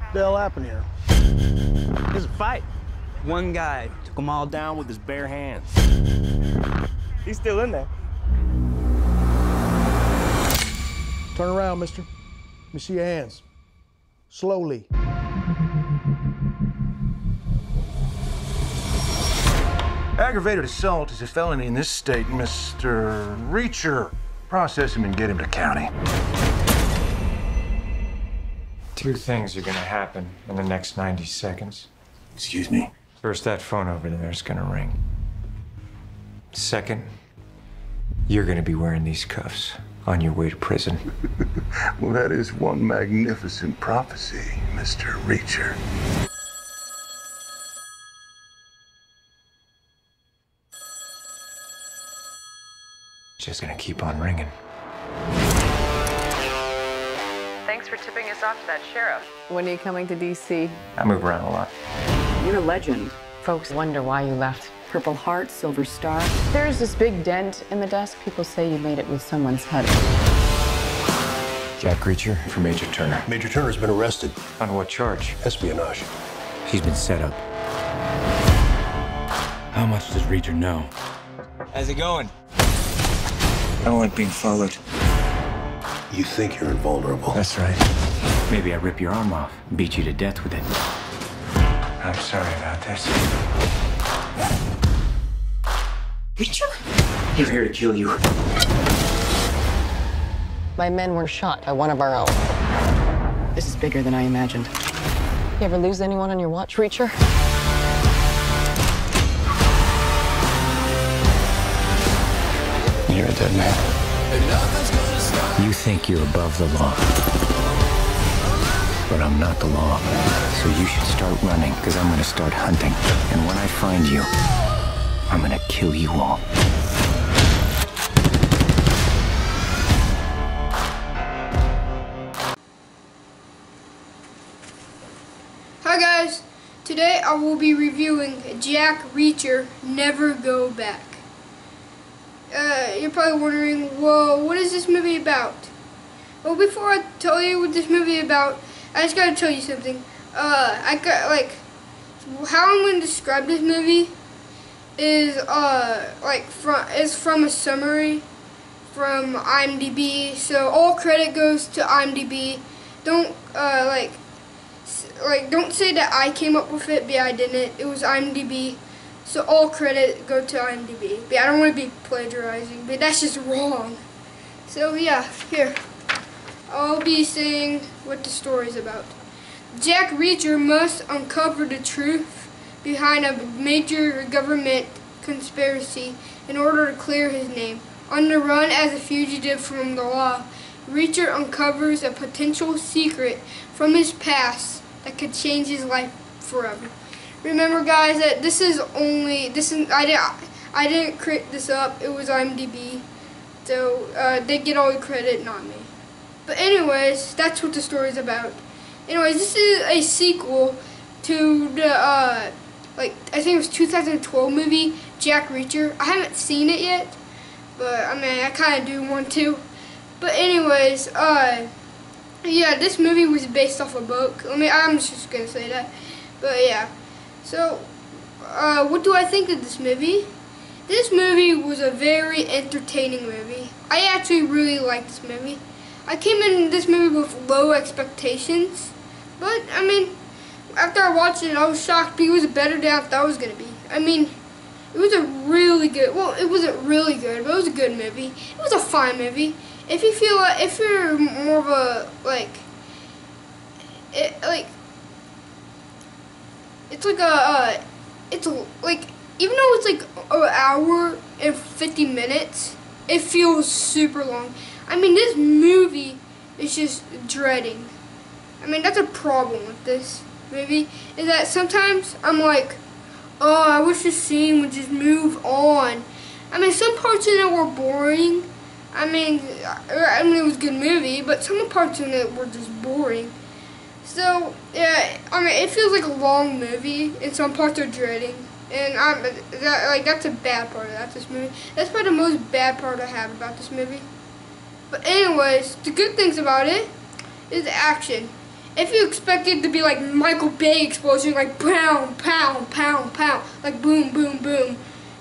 What the hell happened here? There's a fight. One guy took them all down with his bare hands. He's still in there. Turn around, mister. Let me see your hands. Slowly. Aggravated assault is a felony in this state, Mr. Reacher. Process him and get him to county. Two things are gonna happen in the next 90 seconds. Excuse me? First, that phone over there is gonna ring. Second, you're gonna be wearing these cuffs on your way to prison. Well, that is one magnificent prophecy, Mr. Reacher. Just gonna keep on ringing. Thanks for tipping us off to that sheriff. When are you coming to D.C.? I move around a lot. You're a legend. Folks wonder why you left. Purple Heart, Silver Star. There's this big dent in the desk. People say you made it with someone's head. Jack Reacher for Major Turner. Major Turner's been arrested. On what charge? Espionage. He's been set up. How much does Reacher know? How's it going? I don't like being followed. You think you're invulnerable. That's right. Maybe I rip your arm off and beat you to death with it. I'm sorry about this. Reacher? He's here to kill you. My men were shot by one of our own. This is bigger than I imagined. You ever lose anyone on your watch, Reacher? You're a dead man. You think you're above the law. But I'm not the law. So you should start running, because I'm going to start hunting. And when I find you, I'm going to kill you all. Hi guys, today I will be reviewing Jack Reacher, Never Go Back. You're probably wondering, whoa, what is this movie about? Well, before I tell you what this movie is about, I just gotta tell you something. How I'm gonna describe this movie is from a summary from IMDb. So all credit goes to IMDb. Don't don't say that I came up with it, but I didn't. It was IMDb. So all credit go to IMDb. But I don't want to be plagiarizing, but that's just wrong. So yeah, here. I'll be saying what the story's about. Jack Reacher must uncover the truth behind a major government conspiracy in order to clear his name. On the run as a fugitive from the law, Reacher uncovers a potential secret from his past that could change his life forever. Remember, guys, that I didn't create this up. It was IMDb, so they get all the credit, not me. But anyways, that's what the story's about. Anyways, this is a sequel to the I think it was 2012 movie Jack Reacher. I haven't seen it yet, but I mean I kind of do want to. But anyways, yeah, this movie was based off a book. I'm just gonna say that. But yeah. So, what do I think of this movie? This movie was a very entertaining movie. I actually really liked this movie. I came in this movie with low expectations, but I mean, after I watched it, I was shocked because it was better than I thought it was gonna be. I mean, it was a really good. Well, it wasn't really good, but it was a good movie. It was a fine movie. If you feel like, if you're more of a even though it's like an hour and 50 minutes, it feels super long. I mean, this movie is just dreading. I mean, that's a problem with this movie, is that sometimes I'm like, oh, I wish this scene would just move on. I mean, some parts in it were boring. I mean, it was a good movie, but some parts in it were just boring. So, yeah, I mean, it feels like a long movie, and some parts are dreading. And that's a bad part of this movie. That's probably the most bad part I have about this movie. But anyways, the good things about it is the action. if you expect it to be like Michael Bay explosion, like pound, pound, pound, pound, like boom, boom, boom,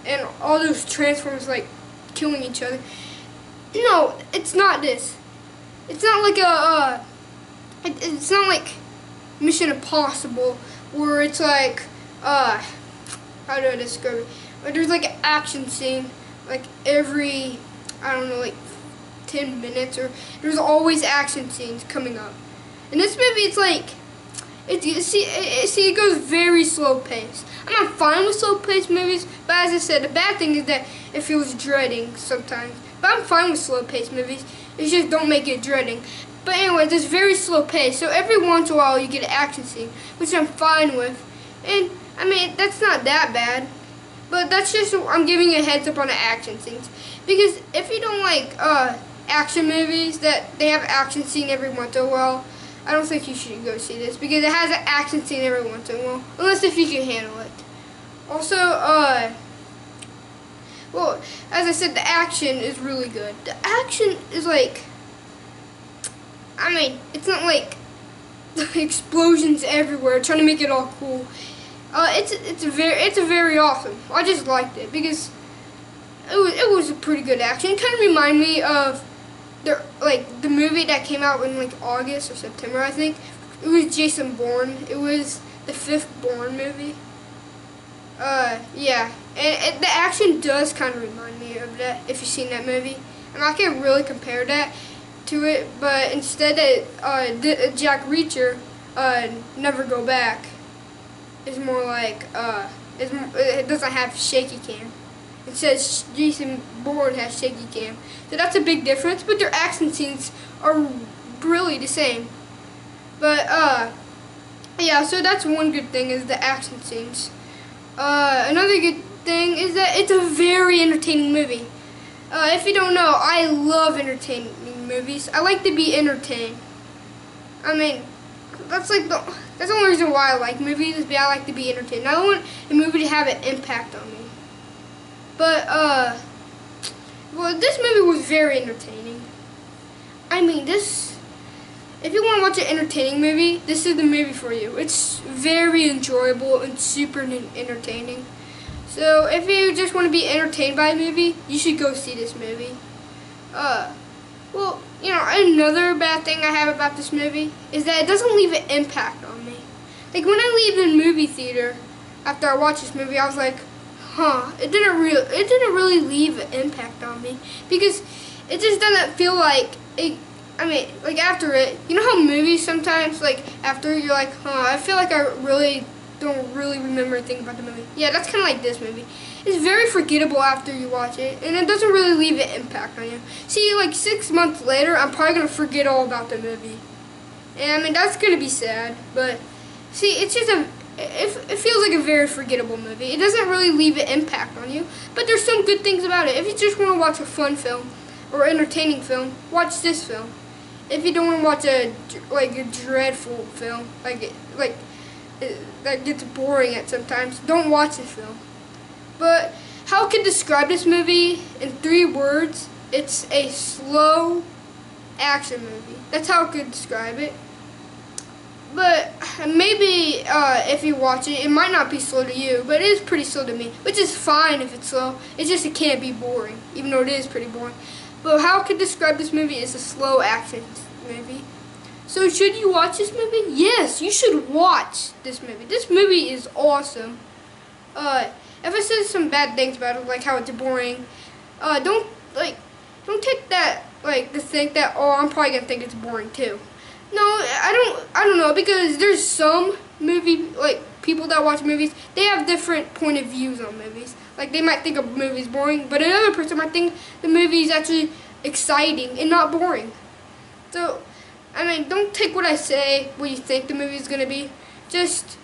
and all those Transformers like killing each other. No, it's not this. It's not like it's not like Mission Impossible, where it's like, how do I describe it? Where there's like an action scene, like every, I don't know, like 10 minutes, or there's always action scenes coming up. In this movie, it's like, it goes very slow paced. I'm not fine with slow paced movies, but as I said, the bad thing is that it feels dreading sometimes. But I'm fine with slow paced movies. It's just don't make it dreading. But anyway, it's very slow pace. So every once in a while you get an action scene, which I'm fine with. And I mean, that's not that bad. But that's just, I'm giving you a heads up on the action scenes. Because if you don't like action movies that they have action scene every once in a while, I don't think you should go see this, because it has an action scene every once in a while, unless if you can handle it. Also, well, as I said, the action is really good. The action is like, I mean, it's not like explosions everywhere trying to make it all cool. It's very awesome. I just liked it because it was a pretty good action. It kind of reminded me of the movie that came out in like August or September, I think. It was Jason Bourne. It was the 5th Bourne movie. Yeah, and the action does kind of remind me of that, if you've seen that movie. And I can't really compare that to it, but instead that Jack Reacher, Never Go Back, is more like, it doesn't have shaky cam. It says Jason Bourne has shaky cam. So that's a big difference, but their action scenes are really the same. But, yeah, so that's one good thing, is the action scenes. Another good thing is that it's a very entertaining movie. If you don't know, I love entertaining movies. I like to be entertained. I mean, that's the only reason why I like movies, is because I like to be entertained. I don't want a movie to have an impact on me. But, well, this movie was very entertaining. I mean, if you want to watch an entertaining movie, this is the movie for you. It's very enjoyable and super entertaining. So, if you just want to be entertained by a movie, you should go see this movie. Well, you know, another bad thing I have about this movie is that it doesn't leave an impact on me. Like, when I leave the movie theater, after I watch this movie, I was like, huh, it didn't really leave an impact on me, because it just doesn't feel like it. I mean, like after it, you know how movies sometimes, like after you're like, huh, I feel like I really don't remember anything about the movie. Yeah, that's kind of like this movie. It's very forgettable after you watch it, and it doesn't really leave an impact on you. See, like 6 months later, I'm probably gonna forget all about the movie, and I mean that's gonna be sad. But see, it's just it feels like a very forgettable movie. It doesn't really leave an impact on you, but there's some good things about it. If you just want to watch a fun film or entertaining film, watch this film. If you don't want to watch a dreadful film, that gets boring at sometimes, don't watch this film. But how I could describe this movie in 3 words? It's a slow action movie. That's how I could describe it. But maybe if you watch it, it might not be slow to you, but it is pretty slow to me, which is fine if it's slow. It's just it can't be boring, even though it is pretty boring. But how I could describe this movie is a slow action movie. So should you watch this movie? Yes, you should watch this movie. This movie is awesome. If I said some bad things about it, like how it's boring, don't take that to think that, oh, I'm probably gonna think it's boring too. No, I don't know, because there's some people that watch movies, they have different point of views on movies. Like, they might think a movie's boring, but another person might think the movie is actually exciting and not boring. So, I mean, don't take what I say, what you think the movie is gonna be. Just,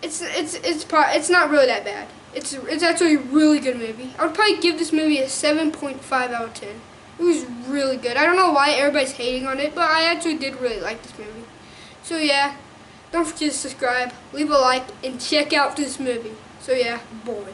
it's not really that bad. It's actually a really good movie. I would probably give this movie a 7.5 out of 10. It was really good. I don't know why everybody's hating on it, but I actually did really like this movie. So yeah, don't forget to subscribe, leave a like, and check out this movie. So yeah, boy.